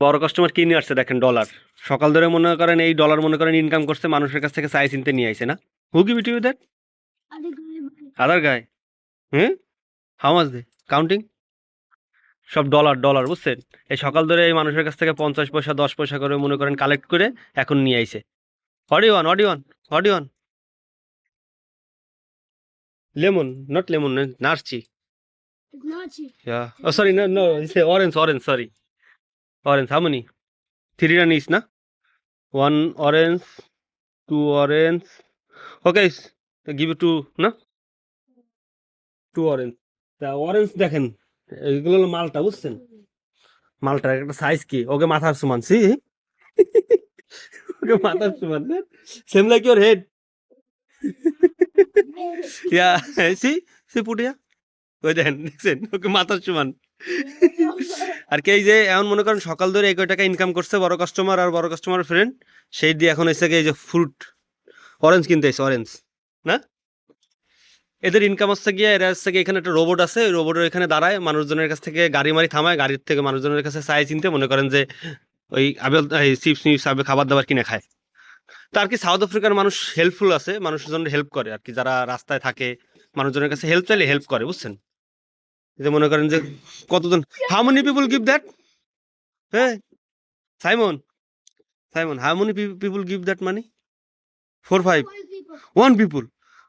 বড় কাস্টমার কিনে আসছে দেখেন ডলার। সকাল ধরে মনে করেন এই ডলার মনে করেন ইনকাম করছে, মানুষের কাছ থেকে চাই চিনতে নিয়ে আইছে না। Who give it you that? Other guy. হ্যাঁ, হাউ মাচ দে কাউন্টিং? সব ডলার ডলার, বুঝছেন? এই সকাল ধরে এই মানুষের কাছ থেকে 50 পয়সা 10 পয়সা করে মনে করেন কালেক্ট করে এখন নিয়ে আইছে। অডিওন অডিওন অডিওন লেমন, নট লেমন, নারচি। Yeah. Oh, sorry, no, no, it's a orange, orange, sorry. Orange, how many? Three runs, na? One orange, two orange. Okay, give it two, না? Two orange. তা orange দেখেন, এগুলো হলো মালটা, বুঝছেন? মালটার একটা সাইজ কি? ওকে মাথার সমান, সি? ওকে মাথার সমান, না? Same like your head. Yeah, see, Puthia? ওই দেখেন, দেখছেন? ওকে মাথার সমান। আর কি এই যে এমন মনে করেন সকাল ধরে 1 টাকা ইনকাম করছে বড় কাস্টমার আর বড় কাস্টমার ফ্রেন্ড, সেই দিয়ে এখন এসে এই যে ফ্রুট অরেঞ্জ কিনতে এসে অরেঞ্জ, না? এদের ইনকাম হচ্ছে গিয়ে এরা হচ্ছে গিয়ে এখানে একটা রোবট আছে, ওই রোবটের এখানে দাঁড়ায় মানুষজনের কাছ থেকে গাড়ি মারি থামায়, গাড়ির থেকে মানুষজনের কাছে চাই চিনতে মনে করেন যে ওই আবেল চিপস মিপস আবে খাবার দাবার কিনে খায়। তো আর কি সাউথ আফ্রিকার মানুষ হেল্পফুল আছে, মানুষের জন্য হেল্প করে আর কি, যারা রাস্তায় থাকে মানুষজনের কাছে হেল্প চাইলে হেল্প করে, বুঝছেন? যে মনে করেন যে কতজন, how many people give that? হ্যাঁ, Simon, Simon, how many people give that money? 4-5? 1 people?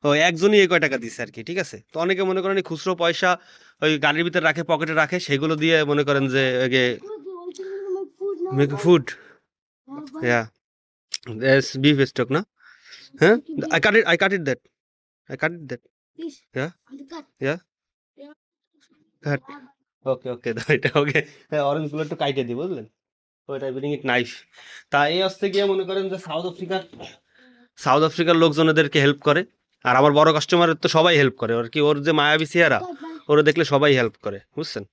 ও, একজনই এই কয় টাকা দিচ্ছে আর কি, ঠিক আছে? তো অনেকে মনে করেন এই খুচরো পয়সা ওই গাড়ির ভিতরে রাখে, পকেটে রাখে, সেগুলো দিয়ে মনে করেন যে মেক ফুড। ইয়া, এস বিফ স্টক, না? হ্যাঁ, I cut it that. Yeah, yeah, cut. ওকে দাও এটা, ওকে। হ্যাঁ, অরেঞ্জ গুলো একটু কাইটে দিই, বুঝলেন? ওইটা ব্রিং ইট নাইফ। তা এই আসতে গিয়ে মনে করেন যে সাউথ আফ্রিকার লোকজন এদেরকে হেল্প করে। আর আমার বড় কাস্টমারের তো সবাই হেল্প করে, ওর কি ওর যে মায়াবী চেহারা, ওরা দেখলে সবাই হেল্প করে, বুঝছেন?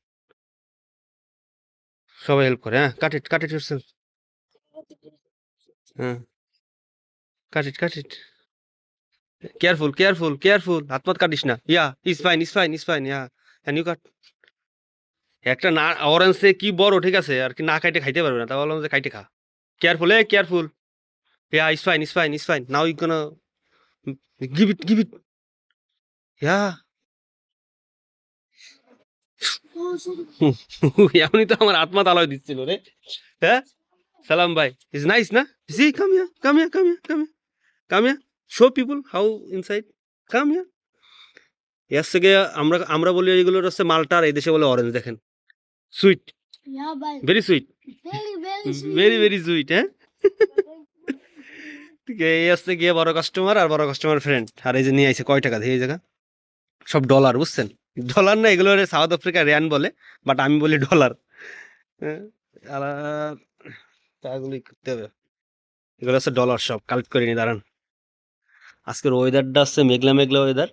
সবাই হেল্প করে। হ্যাঁ, কাট ইট ইয়োরসেলফ। হ্যাঁ, কাট ইট কেয়ারফুল, হাত পাত কাটিস না। Yeah, is fine, yeah, can you cut? একটা না অরেঞ্জে কি বড়, ঠিক আছে? আর কি না কাইটে খাইতে পারবে না, তা বললাম যে কাইটে খা। Careful. Yeah, is fine, now you gonna give it. Yeah. এমনি তো আমার আত্মা তালায় দিচ্ছিল রে। হ্যাঁ, সালাম ভাই, ইজ নাইস, না? জি, come here, show people how inside, come here. এর থেকে আমরা বলি এগুলোর হচ্ছে মালটা, আর এই দেশে বলে অরেঞ্জ, দেখেন। Sweet, very sweet, very sweet. হ্যাঁ, ঠিক আছে, এই হচ্ছে গিয়ে বড় কাস্টমার আর বড় কাস্টমার ফ্রেন্ড। আর এই যে নিয়ে আইছে কয় টাকা দিয়ে এই জায়গা, সব ডলার, বুঝছেন? ডলার না, এগুলো সাউথ আফ্রিকা রিয়ান বলে, বাট আমি বলি ডলার। হ্যাঁ, আর টাকাগুলি করতে হবে, এগুলো হচ্ছে ডলার, সব কালেক্ট করে নি, দাঁড়ান। আজকের ওয়েদারটা হচ্ছে মেঘলা মেঘলা ওয়েদার,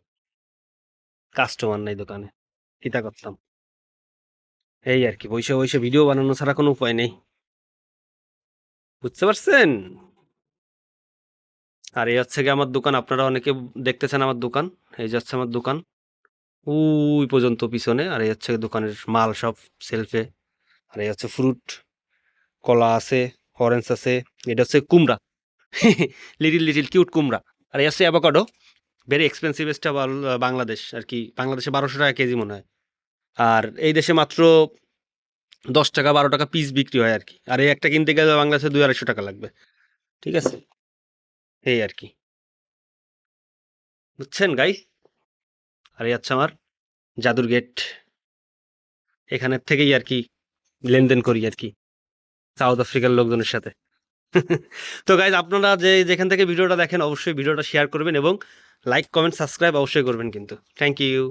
কাস্টমার নাই দোকানে, কিতা করতাম? এই আর কি, বসে বসে ভিডিও বানানো ছাড়া কোনো উপায় নেই, বুঝতে পারছেন? আর এই হচ্ছে গিয়ে আমার দোকান, আপনারা অনেকে দেখতেছেন আমার দোকান, এই যে হচ্ছে আমার দোকান, ওই পর্যন্ত পিছনে। আর এই হচ্ছে দোকানের মাল সব সেলফে। আর এই হচ্ছে ফ্রুট, কলা আছে, অরেঞ্জ আছে, এটা হচ্ছে কুমড়া, লিটিল কিউট কুমড়া। আর এই হচ্ছে অ্যাভোকাডো, ভেরি এক্সপেন্সিভ বাংলাদেশ আর কি, বাংলাদেশে 1200 টাকা কেজি মনে হয়। আর এই দেশে মাত্র 10 টাকা 12 টাকা পিস বিক্রি হয় আর কি। আর এই একটা কিনতে গেলে বাংলাদেশে 200-250 টাকা লাগবে, ঠিক আছে? এই আর কি, বুঝছেন গাই? আর এই হচ্ছে আমার জাদুর গেট, এখানের থেকেই আর কি লেনদেন করি আর কি সাউথ আফ্রিকার লোকজনের সাথে। তো গাইজ, আপনারা যেখান থেকে ভিডিওটা দেখেন অবশ্যই ভিডিওটা শেয়ার করবেন এবং লাইক কমেন্ট সাবস্ক্রাইব অবশ্যই করবেন কিন্তু। Thank you.